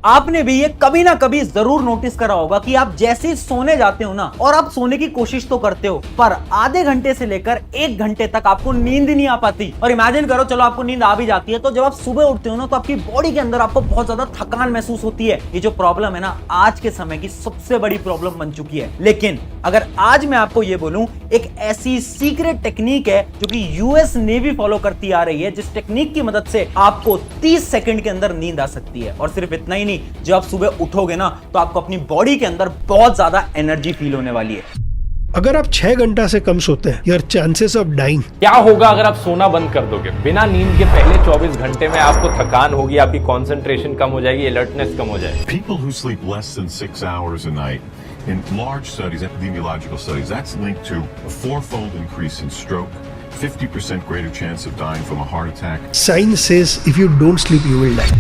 आपने भी ये कभी ना कभी जरूर नोटिस करा होगा कि आप जैसे ही सोने जाते हो ना, और आप सोने की कोशिश तो करते हो, पर आधे घंटे से लेकर 1 घंटे तक आपको नींद ही नहीं आ पाती। और इमेजिन करो, चलो आपको नींद आ भी जाती है, तो जब आप सुबह उठते हो ना, तो आपकी बॉडी के अंदर आपको बहुत ज्यादा थकान महसूस होती है। ये जो प्रॉब्लम है ना, आज के समय की सबसे बड़ी प्रॉब्लम बन चुकी है। लेकिन अगर आज मैं आपको ये बोलूं, एक ऐसी सीक्रेट टेक्निक है जो कि यूएस नेवी फॉलो करती आ रही है, जिस टेक्निक की मदद से आपको 30 सेकंड के अंदर नींद आ सकती है। और सिर्फ इतना ही नहीं, जब आप सुबह उठोगे ना, तो आपको अपनी बॉडी के अंदर बहुत ज्यादा एनर्जी फील होने वाली है। अगर आप 6 घंटा से कम सोते हैं, योर चांसेस ऑफ डाइंग। क्या होगा अगर आप सोना बंद कर दोगे? बिना नींद के पहले 24 घंटे में आपको थकान होगी, आपकी कंसंट्रेशन कम हो जाएगी, अलर्टनेस कम हो जाएगी। People who sleep less than 6 hours a night, in large studies, epidemiological studies, that's linked to a 4-fold increase in stroke, 50% greater chance of dying from a heart attack. Science says if you don't sleep, you will die.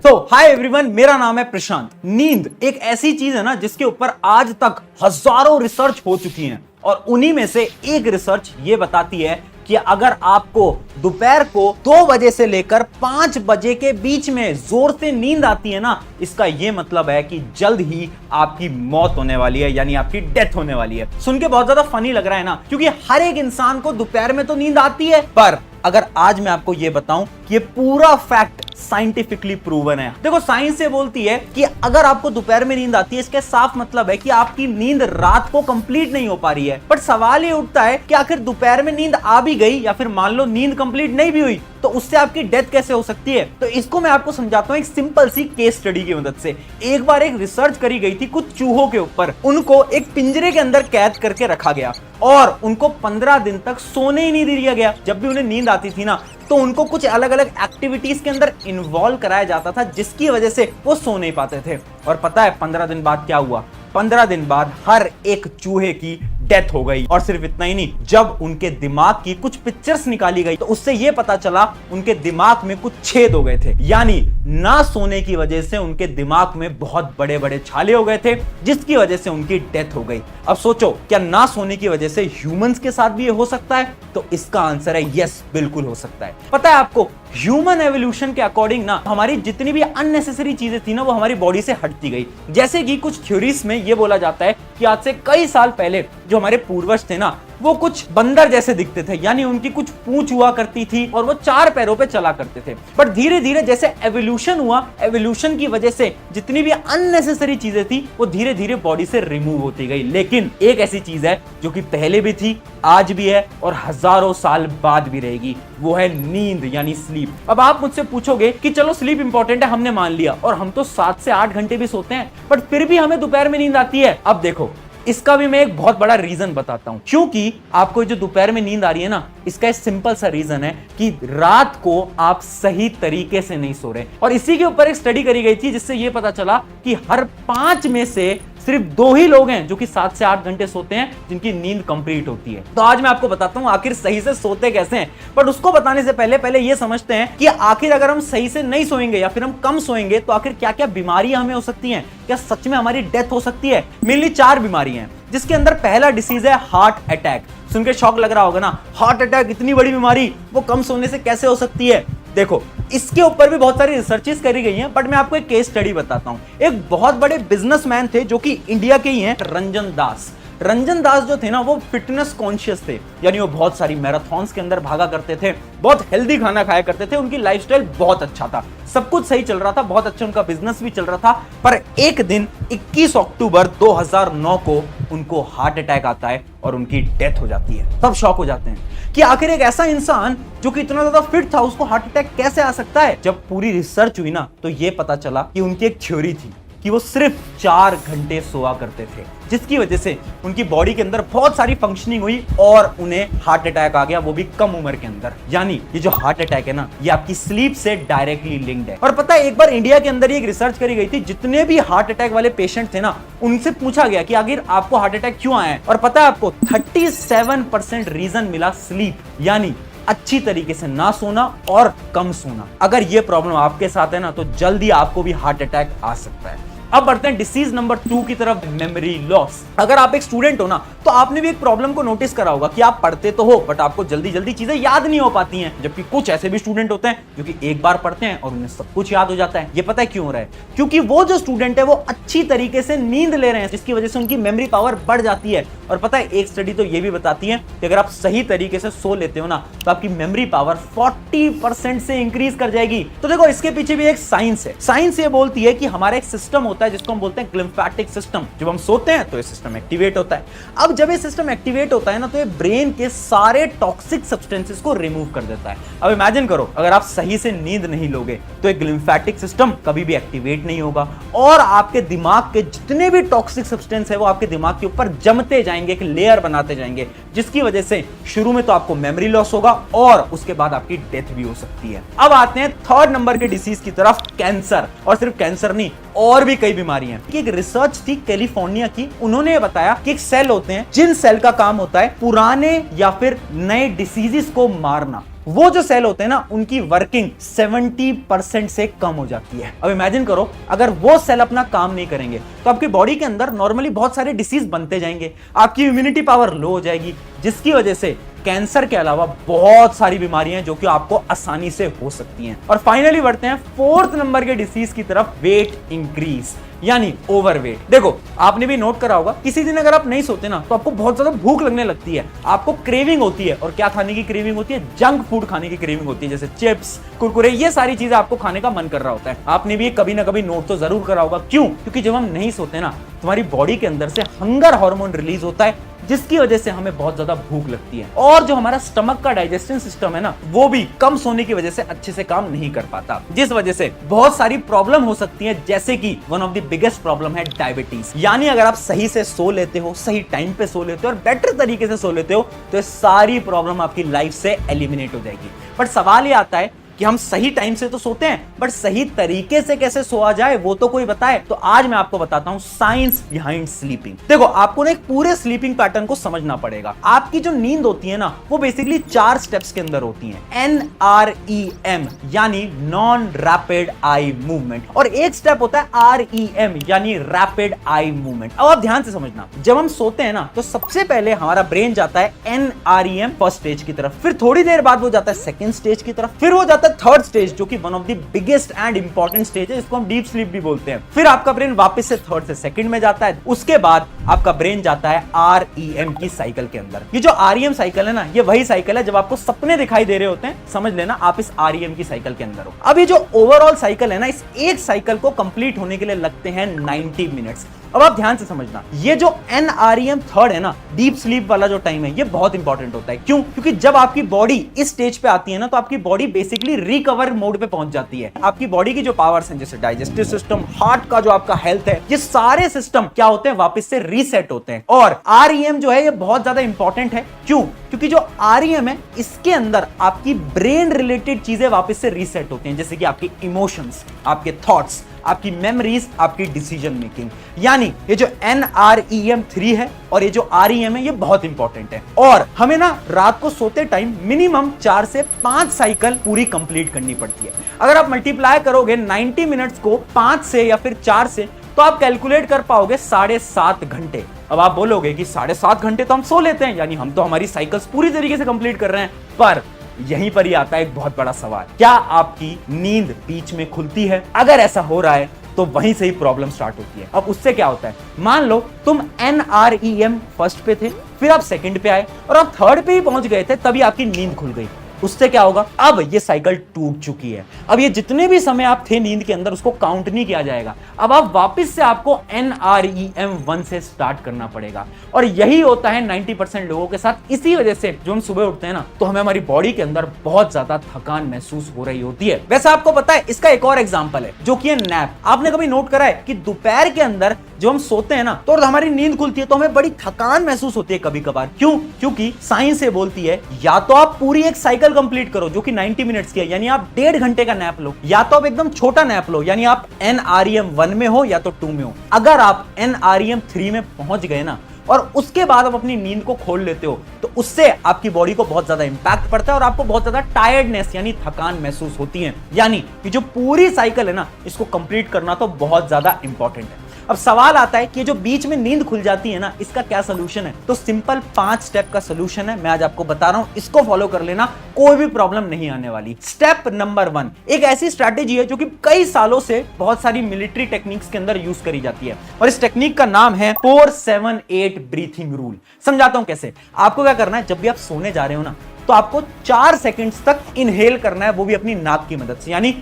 तो hi everyone, मेरा नाम है प्रशांत। नींद एक ऐसी चीज है ना, जिसके ऊपर आज तक हजारों रिसर्च हो चुकी हैं, और उन्हीं में से एक रिसर्च ये बताती है कि अगर आपको दोपहर को 2 बजे से लेकर 5 बजे के बीच में जोर से नींद आती है ना, इसका यह मतलब है कि जल्द ही आपकी मौत होने वाली है, यानी आपकी डेथ होने वाली है। सुन के बहुत ज्यादा फनी लग रहा है ना, क्योंकि हर एक इंसान को दोपहर में तो नींद आती है, पर अगर आज मैं आपको यह बताऊं कि ये पूरा फैक्ट साइंटिफिकली प्रूवन है। देखो, साइंस ये बोलती है कि अगर आपको दोपहर में नींद आती है, इसका साफ मतलब है कि आपकी नींद रात को कंप्लीट नहीं हो पा रही है। बट सवाल ये उठता है कि आखिर दोपहर में नींद आ भी गई, या फिर मान लो नींद कंप्लीट नहीं भी हुई, तो उससे आपकी डेथ कैसे हो सकती है? तो इसको मैं आपको समझाता हूं एक सिंपल सी केस स्टडी की मदद से। एक बार एक रिसर्च करी गई थी कुछ चूहों के ऊपर। उनको एक पिंजरे के अंदर कैद करके रखा गया, और उनको 15 दिन तक सोने ही नहीं दिया गया। जब भी उन्हें नींद आती थी ना, तो उनको कुछ अलग अलग एक्टिविटीज के अंदर इन्वॉल्व कराया जाता था, जिसकी वजह से वो सो नहीं पाते थे। और पता है 15 दिन बाद क्या हुआ? 15 दिन बाद हर एक चूहे की डेथ हो गई। और सिर्फ इतना ही नहीं, जब उनके दिमाग की कुछ पिक्चर्स निकाली गई, तो उससे यह पता चला उनके दिमाग में कुछ छेद हो गए थे, यानी ना सोने की वजह से उनके दिमाग में बहुत बड़े बड़े छाले हो गए थे, जिसकी वजह से उनकी डेथ हो गई। अब सोचो, क्या ना सोने की वजह से ह्यूमंस के साथ भी ये हो सकता है? तो इसका आंसर है यस, बिल्कुल हो सकता है। पता है आपको, ह्यूमन एवोल्यूशन के अकॉर्डिंग ना, हमारी जितनी भी अननेसेसरी चीजें थी ना, वो हमारी बॉडी से हटती गई। जैसे कि कुछ थ्योरीज में ये बोला जाता है कि आज से कई साल पहले जो हमारे पूर्वज थे ना, वो कुछ बंदर जैसे दिखते थे, यानी उनकी कुछ पूंछ हुआ करती थी और वो 4 पैरों पे चला करते थे। बट धीरे धीरे जैसे एवोल्यूशन हुआ, एवोल्यूशन की वजह से जितनी भी अननेसेसरी चीजें थी, वो धीरे धीरे बॉडी से रिमूव होती गई। लेकिन एक ऐसी चीज है जो कि पहले भी थी, आज भी है, और हजारों साल बाद भी रहेगी, वो है नींद, यानी स्लीप। अब आप मुझसे पूछोगे कि चलो स्लीप इंपॉर्टेंट है, हमने मान लिया, और हम तो 7 से 8 घंटे भी सोते हैं, बट फिर भी हमें दोपहर में नींद आती है। अब देखो, इसका भी मैं एक बहुत बड़ा रीजन बताता हूं। क्योंकि आपको जो दोपहर में नींद आ रही है ना, इसका एक सिंपल सा रीजन है कि रात को आप सही तरीके से नहीं सो रहे। और इसी के ऊपर एक स्टडी करी गई थी, जिससे यह पता चला कि हर 5 में से सिर्फ 2 ही लोग हैं जो कि 7 से 8 घंटे सोते हैं, जिनकी नींद कंप्लीट होती है। तो आज मैं आपको बताता हूं आखिर सही से सोते कैसे हैं। बट उसको बताने से पहले ये समझते हैं कि आखिर अगर हम सही से नहीं सोएंगे या फिर हम कम सोएंगे, तो आखिर क्या क्या बीमारियां हमें हो सकती हैं? क्या सच में हमारी डेथ हो सकती है? मेनली 4 बीमारियां हैं, जिसके अंदर पहला डिसीज है हार्ट अटैक। सुन के शॉक लग रहा होगा ना, हार्ट अटैक इतनी बड़ी बीमारी, वो कम सोने से कैसे हो सकती है? देखो, इसके ऊपर भी बहुत सारी रिसर्चेस करी गई हैं, बट मैं आपको एक केस स्टडी बताता हूं। एक बहुत बड़े बिजनेसमैन थे जो कि इंडिया के ही हैं, रंजन दास। रंजन दास जो थे ना, वो फिटनेस कॉन्शियस थे, यानी वो बहुत सारी मैराथन्स के अंदर भागा करते थे, बहुत हेल्दी खाना खाया करते थे, उनकी लाइफस्टाइल बहुत अच्छा था, सब कुछ सही चल रहा था, बहुत अच्छा उनका बिजनेस भी चल रहा था। पर एक दिन 21 अक्टूबर 2009 को उनको हार्ट अटैक आता है और उनकी डेथ हो जाती है। तब शॉक हो जाते हैं कि आखिर एक ऐसा इंसान जो कि इतना ज्यादा फिट था, उसको हार्ट अटैक कैसे आ सकता है? जब पूरी रिसर्च हुई ना, तो ये पता चला कि उनकी एक थ्योरी थी कि वो सिर्फ 4 घंटे सोया करते थे, जिसकी वजह से उनकी बॉडी के अंदर बहुत सारी फंक्शनिंग हुई और उन्हें हार्ट अटैक आ गया, वो भी कम उम्र के अंदर। यानी ये जो हार्ट अटैक है ना, ये आपकी स्लीप से डायरेक्टली लिंक्ड है। और पता है, एक बार इंडिया के अंदर एक रिसर्च करी गई थी, जितने भी हार्ट अटैक वाले पेशेंट थे ना, उनसे पूछा गया कि आखिर आपको हार्ट अटैक क्यों आया है? और पता है आपको, 37% रीजन मिला स्लीप, यानी अच्छी तरीके से ना सोना और कम सोना। अगर ये प्रॉब्लम आपके साथ है ना, तो जल्दी आपको भी हार्ट अटैक आ सकता है। अब बढ़ते हैं डिसीज नंबर 2 की तरफ, मेमोरी लॉस। अगर आप एक स्टूडेंट हो ना, तो आपने भी एक प्रॉब्लम को नोटिस करा होगा कि आप पढ़ते तो हो बट आपको जल्दी जल्दी चीजें याद नहीं हो पाती हैं, जबकि कुछ ऐसे भी स्टूडेंट होते हैं जो कि एक बार पढ़ते हैं और उन्हें सब कुछ याद हो जाता है। ये पता है क्यों हो रहा है? क्योंकि वो जो स्टूडेंट है वो अच्छी तरीके से नींद ले रहे हैं, जिसकी वजह से उनकी मेमोरी पावर बढ़ जाती है। और पता है एक स्टडी तो ये भी बताती है कि अगर आप सही तरीके से सो लेते हो ना, तो आपकी मेमोरी पावर 40% से इंक्रीज कर जाएगी। तो देखो इसके पीछे भी एक साइंस है। साइंस ये बोलती है कि हमारा एक सिस्टम होता है जिसको हम बोलते हैं लिम्फेटिक सिस्टम। जब हम सोते हैं तो ये सिस्टम एक्टिवेट होता है। अब जब ये सिस्टम एक्टिवेट होता है ना, तो ये ब्रेन के सारे टॉक्सिक सब्सटेंसेस को रिमूव कर देता है। अब इमेजिन करो, अगर आप सही से नींद नहीं लोगे तो एक लिम्फेटिक सिस्टम कभी भी एक्टिवेट नहीं होगा और आपके दिमाग के जितने भी टॉक्सिक सब्सटेंस है वो आपके दिमाग के ऊपर जमते जाएंगे, एक लेयर बनाते जाएंगे, जिसकी वजह से शुरू में तो आपको मेमोरी लॉस होगा और उसके बाद आपकी डेथ भी हो सकती है। अब आते हैं 3rd नंबर के डिसीज की तरफ, कैंसर। और सिर्फ कैंसर नहीं, और भी कई बीमारियां। एक रिसर्च थी कैलिफोर्निया की, उन्होंने बताया कि एक सेल होते हैं जिन सेल का काम होता है पुराने या फिर नए डिसीजेस को मारना। वो जो सेल होते हैं ना, उनकी वर्किंग 70% से कम हो जाती है। अब इमेजिन करो, अगर वो सेल अपना काम नहीं करेंगे तो आपकी बॉडी के अंदर नॉर्मली बहुत सारे डिसीज बनते जाएंगे, आपकी इम्यूनिटी पावर लो हो जाएगी, जिसकी वजह से कैंसर के अलावा बहुत सारी बीमारियां जो कि आपको आसानी से हो सकती हैं। और फाइनली बढ़ते हैं 4th नंबर के डिसीज की तरफ, वेट इंक्रीज यानी ओवरवेट। देखो आपने भी नोट करा होगा, किसी दिन अगर आप नहीं सोते ना तो आपको बहुत ज्यादा भूख लगने लगती है, आपको क्रेविंग होती है। और क्या खाने की क्रेविंग होती है? जंक फूड खाने की क्रेविंग होती है, जैसे चिप्स, कुरकुरे, ये सारी चीजें आपको खाने का मन कर रहा होता है। आपने भी कभी ना कभी नोट तो जरूर करा होगा। क्यों? क्योंकि जब हम नहीं सोते ना, तुम्हारी बॉडी के अंदर से हंगर हार्मोन रिलीज होता है, जिसकी वजह से हमें बहुत ज्यादा भूख लगती है। और जो हमारा स्टमक का डाइजेशन सिस्टम है ना, वो भी कम सोने की वजह से अच्छे से काम नहीं कर पाता, जिस वजह से बहुत सारी प्रॉब्लम हो सकती है, जैसे कि one of the biggest problem है डायबिटीज। यानी अगर आप सही से सो लेते हो, सही टाइम पे सो लेते हो और बेटर तरीके से सो लेते हो, तो ये सारी प्रॉब्लम आपकी लाइफ से एलिमिनेट हो जाएगी। बट सवाल ये आता है कि हम सही टाइम से तो सोते हैं, बट सही तरीके से कैसे सोया जाए वो तो कोई बताए। तो आज मैं आपको बताता हूं साइंस बिहाइंड स्लीपिंग। देखो आपको ना एक पूरे स्लीपिंग पैटर्न को समझना पड़ेगा। आपकी जो नींद होती है ना, वो बेसिकली 4 स्टेप्स के अंदर होती है। NREM यानी नॉन रैपिड आई मूवमेंट, और एक स्टेप होता है REM यानी रैपिड आई मूवमेंट। अब आप ध्यान से समझना, जब हम सोते हैं ना, तो सबसे पहले हमारा ब्रेन जाता है NREM फर्स्ट स्टेज की तरफ, फिर थोड़ी देर बाद वो जाता है सेकंड स्टेज की तरफ, फिर वो जाता है 3rd स्टेज, जो कि one of the biggest and important stage है, जिसको हम डीप स्लीप भी बोलते हैं। फिर आपका ब्रेन वापस से 3rd से 2nd में जाता है, उसके बाद आपका ब्रेन जाता है REM की साइकिल के अंदर। ये जो REM साइकिल है ना, ये वही साइकिल है जब आपको सपने दिखाई दे रहे होते हैं, समझ लेना आप इस REM की साइकिल के अंदर हो। अब ये जो ओवरऑल साइकिल है ना, इस एक साइकिल को कंप्लीट होने के लिए लगते हैं 90 मिनट्स। अब आप ध्यान से समझना, ये जो NREM 3rd है ना, डीप स्लीप वाला जो टाइम है, ये बहुत इंपॉर्टेंट होता है। क्यों? क्योंकि जब आपकी बॉडी इस स्टेज पे आती है ना, तो आपकी बॉडी बेसिकली रिकवर मोड पे पहुंच जाती है। आपकी बॉडी की जो पावर्स हैं, जैसे डाइजेस्टिव सिस्टम, हार्ट का जो आपका हेल्थ है, ये सारे सिस्टम क्या होते हैं? वापस से रीसेट होते हैं। और REM जो है, ये बहुत ज्यादा इंपॉर्टेंट है। क्यों? क्योंकि जो REM है, इसके अंदर आपकी ब्रेन रिलेटेड चीजें वापस से रीसेट होती हैं, जैसे कि आपकी इमोशंस, आपके थॉट्स, आपकी मेमोरीज, आपकी डिसीजन मेकिंग। यानी ये जो NREM 3 है और ये जो REM है, ये बहुत इंपॉर्टेंट है। और हमें ना रात को सोते टाइम मिनिमम 4 से 5 साइकिल पूरी कंप्लीट करनी पड़ती है। अगर आप मल्टीप्लाई करोगे 90 मिनट्स को 5 से या फिर 4 से, तो आप कैलकुलेट कर पाओगे 7.5 घंटे। अब आप बोलोगे कि 7.5 घंटे तो हम सो लेते हैं, यानी हम तो हमारी साइकिल्स पूरी तरीके से कंप्लीट कर रहे हैं। पर यहीं पर ही आता है एक बहुत बड़ा सवाल, क्या आपकी नींद बीच में खुलती है? अगर ऐसा हो रहा है तो वहीं से ही प्रॉब्लम स्टार्ट होती है। अब उससे क्या होता है? मान लो तुम NREM फर्स्ट पे थे, फिर आप सेकंड पे आए और आप 3rd पे ही पहुंच गए थे, तभी आपकी नींद खुल गई। उससे क्या होगा? अब ये साइकिल टूट चुकी है। अब ये जितने भी समय आप थे नींद के अंदर, उसको काउंट नहीं किया जाएगा। अब आप वापस से आपको NREM 1 से स्टार्ट करना पड़ेगा। और यही होता है 90% लोगों के साथ। इसी वजह से जो हम सुबह उठते हैं ना, तो हमें हमारी बॉडी के अंदर बहुत ज्यादा थकान महसूस हो रही होती है। वैसे आपको पता है, इसका एक और एग्जाम्पल है, जो कि है नैप। आपने कभी नोट करा है कि दोपहर के अंदर जो हम सोते हैं ना, तो हमारी नींद खुलती है तो हमें बड़ी थकान महसूस होती है कभी कभार। क्यों? क्योंकि साइंस ये बोलती है, या तो आप पूरी एक साइकिल कंप्लीट करो जो कि 90 मिनट्स की है, यानी आप 1.5 घंटे का नैप लो, या तो आप एकदम छोटा नैप लो, यानी आप NREM 1 में हो या तो 2 में हो। अगर आप NREM 3 में पहुंच गए ना, और उसके बाद आप अपनी नींद को खोल लेते हो, तो उससे आपकी बॉडी को बहुत ज्यादा इंपैक्ट पड़ता है और आपको बहुत ज्यादा टायर्डनेस यानी थकान महसूस होती है। यानी कि जो पूरी साइकिल है ना, इसको कंप्लीट करना तो बहुत ज्यादा इंपॉर्टेंट है। अब सवाल आता है कि जो बीच में नींद खुल जाती है ना, इसका क्या सोल्यूशन है? तो सिंपल 5 स्टेप का सोल्यूशन है, मैं आज आपको बता रहा हूं, इसको फॉलो कर लेना, कोई भी प्रॉब्लम नहीं आने वाली। स्टेप नंबर 1 एक ऐसी स्ट्रैटेजी है जो कि कई सालों से बहुत सारी मिलिट्री टेक्निक्स के अंदर यूज करी जाती है और इस टेक्निक का नाम है 4-7-8 ब्रीथिंग रूल। समझाता हूं कैसे। आपको क्या करना है, जब भी आप सोने जा रहे हो ना, तो आपको 4 सेकंड्स तक इनहेल करना है, वो भी अपनी नाक की मदद से, यानी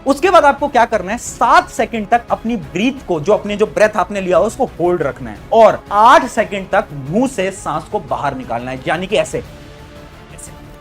उसके बाद आपको क्या करना है, 7 सेकंड तक अपनी ब्रीथ को, जो ब्रेथ आपने लिया हो, उसको होल्ड रखना है और 8 सेकंड तक मुंह से सांस को बाहर निकालना है, यानी कि ऐसे।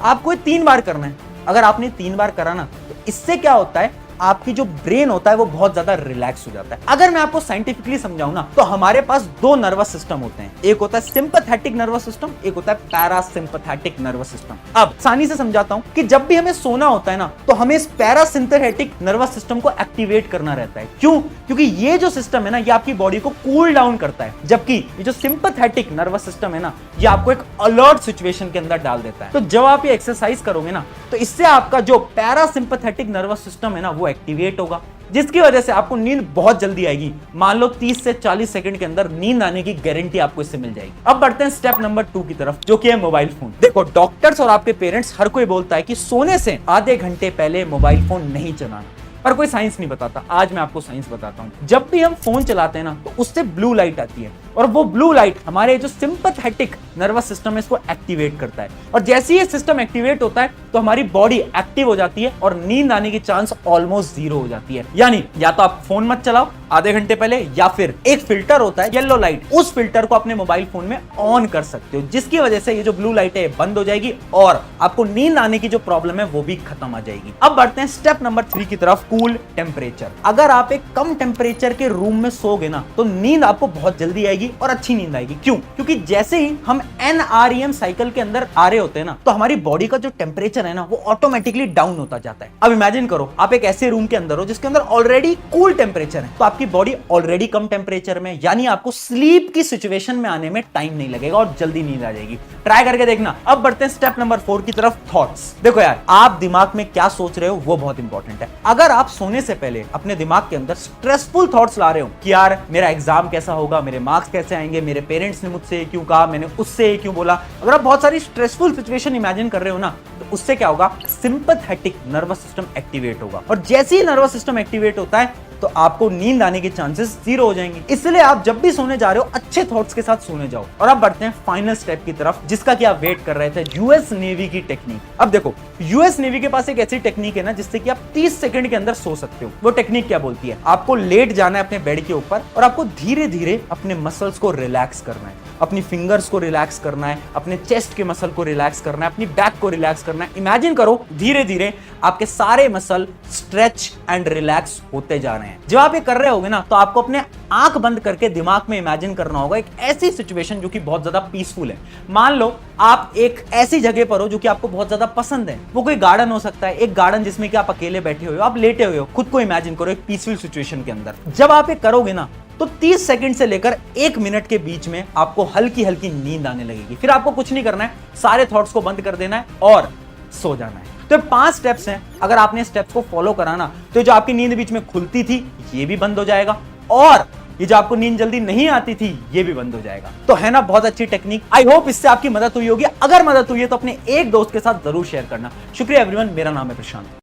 आपको 3 बार करना है। अगर आपने 3 बार करा ना, तो इससे क्या होता है, आपकी जो ब्रेन होता है वो बहुत ज्यादा रिलैक्स हो जाता है। अगर मैं आपको साइंटिफिकली समझाऊं ना, तो हमारे पास 2 नर्वस सिस्टम होते हैं, एक होता है सिंपैथेटिक नर्वस सिस्टम, एक होता है पैरासिम्पैथेटिक नर्वस सिस्टम। अब आसानी से समझाता हूं कि जब भी हमें सोना होता है ना, तो हमें इस पैरासिम्पैथेटिक नर्वस सिस्टम को एक्टिवेट करना रहता है। क्यों? क्योंकि ये जो सिस्टम है ना, ये आपकी बॉडी को कूल डाउन करता है, जबकि ये जो सिंपैथेटिक नर्वस सिस्टम है ना, ये आपको एक अलर्ट सिचुएशन के अंदर डाल देता है। तो जब आप ये एक्सरसाइज करोगे ना, तो इससे आपका जो पैरासिम्पैथेटिक नर्वस सिस्टम है ना, वो एक्टिवेट होगा, जिसकी वजह से आपको नींद बहुत जल्दी आएगी। मान लो 30 से 40 सेकंड के अंदर नींद आने की गारंटी आपको इससे मिल जाएगी। अब बढ़ते हैं स्टेप नंबर 2 की तरफ, जो कि है मोबाइल फोन। देखो, डॉक्टर्स और आपके पेरेंट्स हर कोई बोलता है कि सोने से आधे घंटे पहले मोबाइल फोन नहीं चलाना, पर कोई साइंस नहीं बताता। आज मैं आपको साइंस बताता हूं। जब भी हम फोन चलाते हैं ना, तो उससे ब्लू लाइट आती है और वो ब्लू लाइट हमारे जो सिंपैथेटिक नर्वस सिस्टम है, इसको एक्टिवेट करता है और जैसे ही ये सिस्टम एक्टिवेट होता है, तो हमारी बॉडी एक्टिव हो जाती है और नींद आने की चांस ऑलमोस्ट 0 हो जाती है। यानी या तो आप फोन मत चलाओ आधे घंटे पहले, या फिर एक फिल्टर होता है येलो लाइट, उस फिल्टर को अपने मोबाइल फोन में ऑन कर सकते हो, जिसकी वजह से ये जो ब्लू लाइट है बंद हो जाएगी और आपको नींद आने की जो प्रॉब्लम है वो भी खत्म आ जाएगी। अब बढ़ते हैं स्टेप नंबर 3 की तरफ, कूल टेम्परेचर। अगर आप एक कम टेम्परेचर के रूम में सोगे ना, तो नींद आपको बहुत जल्दी आएगी और अच्छी नींद आएगी। क्यों? क्योंकि जैसे ही हम NREM साइकिल के अंदर आ रहे होते हैं ना, तो हमारी बॉडी का जो टेम्परेचर है ना, वो ऑटोमेटिकली डाउन होता जाता है। अब इमेजिन करो, आप एक ऐसे रूम के अंदर हो जिसके अंदर ऑलरेडी कूल टेम्परेचर है, तो आपकी बॉडी ऑलरेडी कम टेम्परेचर में, यानी आपको स्लीप की सिचुएशन में आने में टाइम नहीं लगेगा और जल्दी नींद आ जाएगी। ट्राई करके देखना। अब बढ़ते हैं स्टेप नंबर 4 की तरफ, थॉट्स। देखो यार, आप दिमाग में क्या सोच रहे हो वो बहुत इंपॉर्टेंट है। अगर आप सोने से पहले अपने दिमाग के अंदर स्ट्रेसफुल थॉट्स ला रहे हो कि यार मेरा एग्जाम कैसा होगा, मेरे मार्क्स कैसे आएंगे, मेरे पेरेंट्स ने मुझसे क्यों कहा, मैंने उससे क्यों बोला, अगर आप बहुत सारी स्ट्रेसफुल सिचुएशन इमेजिन कर रहे हो ना, तो उससे क्या होगा, सिंपैथेटिक नर्वस सिस्टम एक्टिवेट होगा और जैसे ही नर्वस सिस्टम एक्टिवेट होता है, तो आपको नींद आने के चांसेस 0 हो जाएंगे। इसलिए आप जब भी सोने जा रहे हो, अच्छे थॉट्स के साथ सोने जाओ। और अब बढ़ते हैं फाइनल स्टेप की तरफ, जिसका कि आप वेट कर रहे थे, यूएस नेवी की टेक्निक। अब देखो, यूएस नेवी के पास एक ऐसी टेक्निक है ना, जिससे कि आप 30 सेकंड के अंदर सो सकते हो। वो टेक्निक क्या बोलती है, आपको लेट जाना है अपने बेड के ऊपर और आपको धीरे धीरे अपने मसल्स को रिलैक्स करना है, अपनी फिंगर्स को रिलैक्स करना है, अपने चेस्ट के मसल को रिलैक्स करना है, अपनी बैक को रिलैक्स करना है। इमेजिन करो, धीरे धीरे आपके सारे मसल स्ट्रेच एंड रिलैक्स होते जा रहे हैं। जब आप ये कर रहे होगे ना, तो आपको अपने आंख बंद करके दिमाग में इमेजिन करना होगा एक ऐसी सिचुएशन जो कि बहुत ज्यादा पीसफुल है। मान लो आप एक ऐसी जगह पर हो जो कि आपको बहुत ज्यादा पसंद है। वो कोई गार्डन हो सकता है, एक गार्डन जिसमें कि आप अकेले बैठे हुए हो, आप लेटे हुए हो, खुद को इमेजिन करो एक पीसफुल सिचुएशन के अंदर। जब आप ये करोगे ना, तो 30 सेकंड से लेकर 1 मिनट के बीच में आपको हल्की हल्की नींद आने लगेगी। फिर आपको कुछ नहीं करना है, सारे थॉट्स को बंद कर देना है और सो जाना है। तो 5 स्टेप्स हैं, अगर आपने स्टेप्स को फॉलो कराना, तो जो आपकी नींद बीच में खुलती थी ये भी बंद हो जाएगा और ये जो आपको नींद जल्दी नहीं आती थी ये भी बंद हो जाएगा। तो है ना बहुत अच्छी टेक्निक। आई होप इससे आपकी मदद हुई होगी। अगर मदद हुई है तो अपने एक दोस्त के साथ जरूर शेयर करना। शुक्रिया एवरीवन, मेरा नाम है प्रशांत।